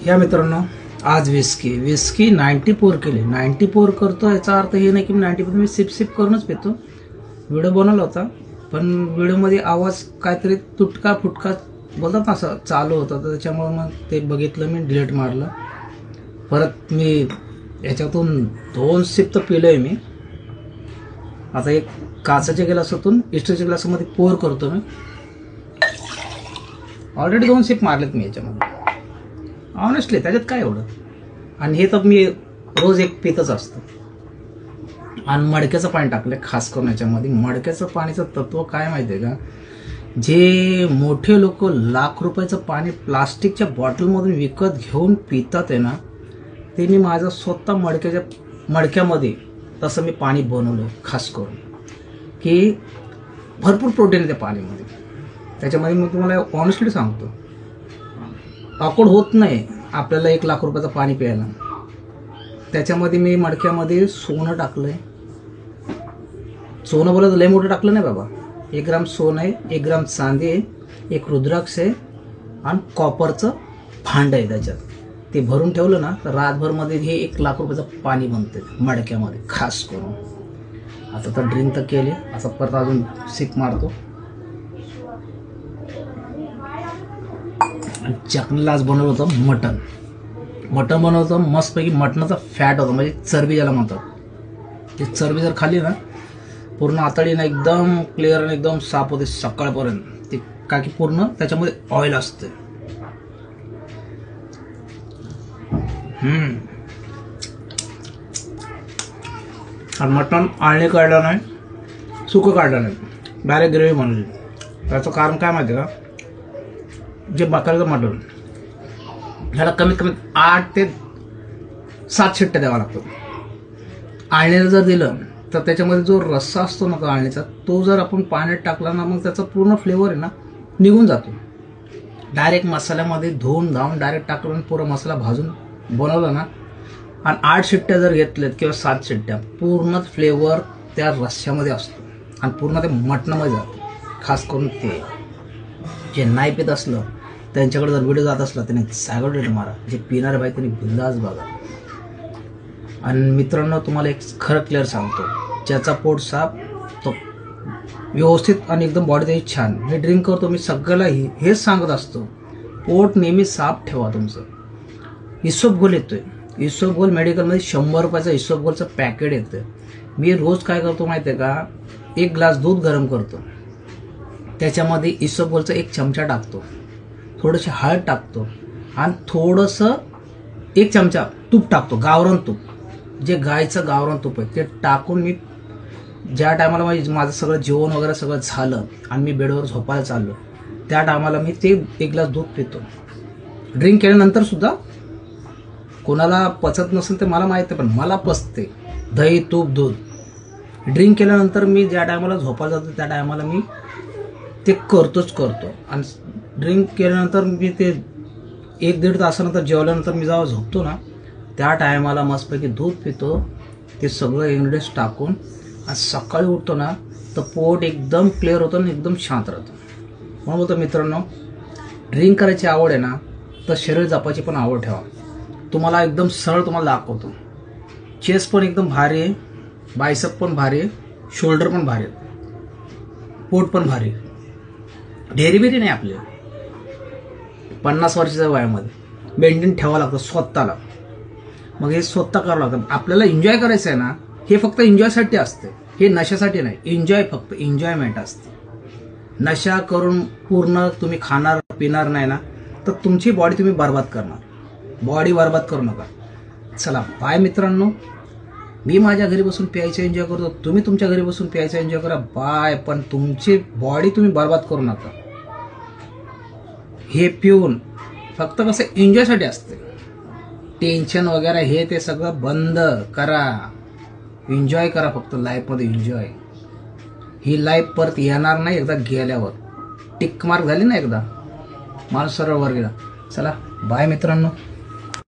या मित्रांनो, आज विस्की 94 केली. 94 करतो याचा अर्थ हे नाही की 94 मी सिप करूनच पितो. व्हिडिओ बनवला होता, पण व्हिडिओमध्ये आवाज काहीतरी तुटका फुटका बोलतात ना असं चालू होतं, तर त्याच्यामुळे मग ते बघितलं, मी डिलीट मारलं. परत मी याच्यातून 2 सिप तर पिलोय मी. आता एक काचेच्या ग्लासातून स्टीलच्या ग्लासामध्ये पोर करतो मी. ऑलरेडी 2 सिप मारलेत मी याच्यामध्ये. ऑनेस्टली त्याच्यात काय एवढं. आणि हे तर मी रोज एक पितच असतो. आणि मडक्याचं पाणी टाकलं खास करून याच्यामध्ये. मडक्याचं पाणीचं तत्व काय माहिती आहे का, जे मोठे लोक लाख रुपयाचं पाणी प्लास्टिकच्या बॉटलमधून विकत घेऊन पितात आहे ना, ते मी माझं स्वतः मडक्यामध्ये तसं मी पाणी बनवलं खास करून, की भरपूर प्रोटीन आहे त्या पाणीमध्ये. त्याच्यामध्ये मी तुम्हाला ऑनेस्टली सांगतो, अकोड होत नाही आपल्याला 1 लाख रुपयाचं पाणी प्यायला. त्याच्यामध्ये मी मडक्यामध्ये सोनं टाकलंय. सोनं बोलत लय मोठं टाकलं नाही बाबा. 1 ग्राम सोनं आहे, 1 ग्राम चांदी आहे, 1 रुद्राक्ष आहे आणि कॉपरचं भांड आहे. त्याच्यात ते भरून ठेवलं ना तर रातभरमध्ये हे 1 लाख रुपयाचं पाणी बनते मडक्यामध्ये खास करून. आता तर ड्रिंक तर केली, आता परत अजून सिप मारतो. चकणीला आज बनवलं होतं मटण बनवलं होतं मस्तपैकी. मटणाचा फॅट होता, म्हणजे चरबी ज्याला म्हणतात. ते चरबी जर खाल्ली ना पूर्ण आतडीनं एकदम क्लिअर आणि एकदम साफ होते सकाळपर्यंत. ते काय की पूर्ण त्याच्यामध्ये ऑइल असते. आणि मटण आळणी काढलं नाही, सुकं काढलं नाही, डायरेक्ट ग्रेव्ही बनवली. त्याचं कारण काय माहिती का, जे बकऱ्याचं मटण ह्याला कमीत कमी 8 ते 7 शिट्ट्या द्यावा लागतो. आळणीला जर दिलं तर त्याच्यामध्ये जो रस्सा असतो ना आळणीचा, तो जर आपण पाण्यात टाकला ना, मग त्याचा पूर्ण फ्लेवर आहे ना निघून जातो. डायरेक्ट मसाल्यामध्ये धुवून धावून डायरेक्ट टाकून पुरा मसाला भाजून बनवला ना, आणि 8 शिट्ट्या जर घेतल्यात किंवा 7 शिट्ट्या, पूर्ण फ्लेवर त्या रस्स्यामध्ये असतो आणि पूर्ण ते मटणामध्ये जातं. खास करून ते जे नाही पित असलं त्यांच्याकडे जर व्हिडिओ जात असला त्याने सायगड रेट मारा. जे पिणारे बाई त्यांनी बिंदास बघा. आणि मित्रांनो, तुम्हाला एक खरं क्लिअर सांगतो, ज्याचा पोट साफ तो व्यवस्थित आणि एकदम बॉडी त्याची छान. मी ड्रिंक करतो, मी सगळ्याला हेच सांगत असतो, पोट नेहमी साफ ठेवा तुमचं. इसोपगोल येतोय, इसोपगोल मेडिकलमध्ये 100 रुपयाचं इसोपगोलचं पॅकेट येतं. मी रोज काय करतो माहिती आहे का, 1 ग्लास दूध गरम करतो, त्याच्यामध्ये इसोपगोलचा 1 चमचा टाकतो, थोडंसं हळद टाकतो आणि थोडंसं 1 चमचा तूप टाकतो, गावरान तूप, जे गायचं गावरान तूप आहे ते टाकून मी ज्या टायमाला माझं सगळं जेवण वगैरे सगळं झालं आणि मी बेडवर झोपायला चाललो, त्या टायमाला मी ते 1 ग्लास दूध पितो. ड्रिंक केल्यानंतर सुद्धा कोणाला पचत नसेल ते मला माहिती आहे, पण मला पचते दही तूप दूध. ड्रिंक केल्यानंतर मी ज्या टायमाला झोपायला जातो त्या टायमाला मी ते करतो. आणि ड्रिंक केल्यानंतर मी ते 1-1.5 तासानंतर जेवल्यानंतर मी जेव्हा झोपतो ना, त्या टायमाला मस्तपैकी दूध पितो, ते सगळं इंग्रेडियंट्स टाकून. आणि सकाळी उठतो ना तर पोट एकदम क्लिअर होतं आणि एकदम शांत राहतं. म्हणून बोलतो मित्रांनो, ड्रिंक करायची आवड आहे ना तर शरीर जपायची पण आवड ठेवा. तुम्हाला एकदम सरळ तुम्हाला दाखवतो. चेस्ट पण एकदम भारी आहे, बायसेप पण भारी आहे, शोल्डर पण भारी आहे, पोट पण भारी आहे. ढेरीबिरी नाही आपले. 50 वर्षाच्या वयामध्ये मेंटेन ठेवावं लागतं स्वतःला. मग हे स्वतः करावं लागतं. आपल्याला एन्जॉय करायचं आहे ना, हे फक्त एन्जॉयसाठी असते, हे नशासाठी नाही. एन्जॉय फक्त एन्जॉयमेंट असते. नशा करून पूर्ण तुम्ही खाणार पिणार नाही ना तर तुमची बॉडी तुम्ही बर्बाद करणार. बॉडी बर्बाद करू नका. चला बाय मित्रांनो. मी माझ्या घरी बसून प्यायचं एन्जॉय करतो, तुम्ही तुमच्या घरी बसून प्यायचं एन्जॉय करा. बाय. पण तुमची बॉडी तुम्ही बर्बाद करू नका. हे पिऊन फक्त कसं एन्जॉयसाठी असते. टेन्शन वगैरे हे ते सगळं बंद करा. एन्जॉय करा फक्त लाईफमध्ये. एन्जॉय. ही लाईफ परत येणार नाही. एकदा गेल्यावर टिक मार्क झाली ना एकदा, माणूस सरळ वर गेला. चला बाय मित्रांनो.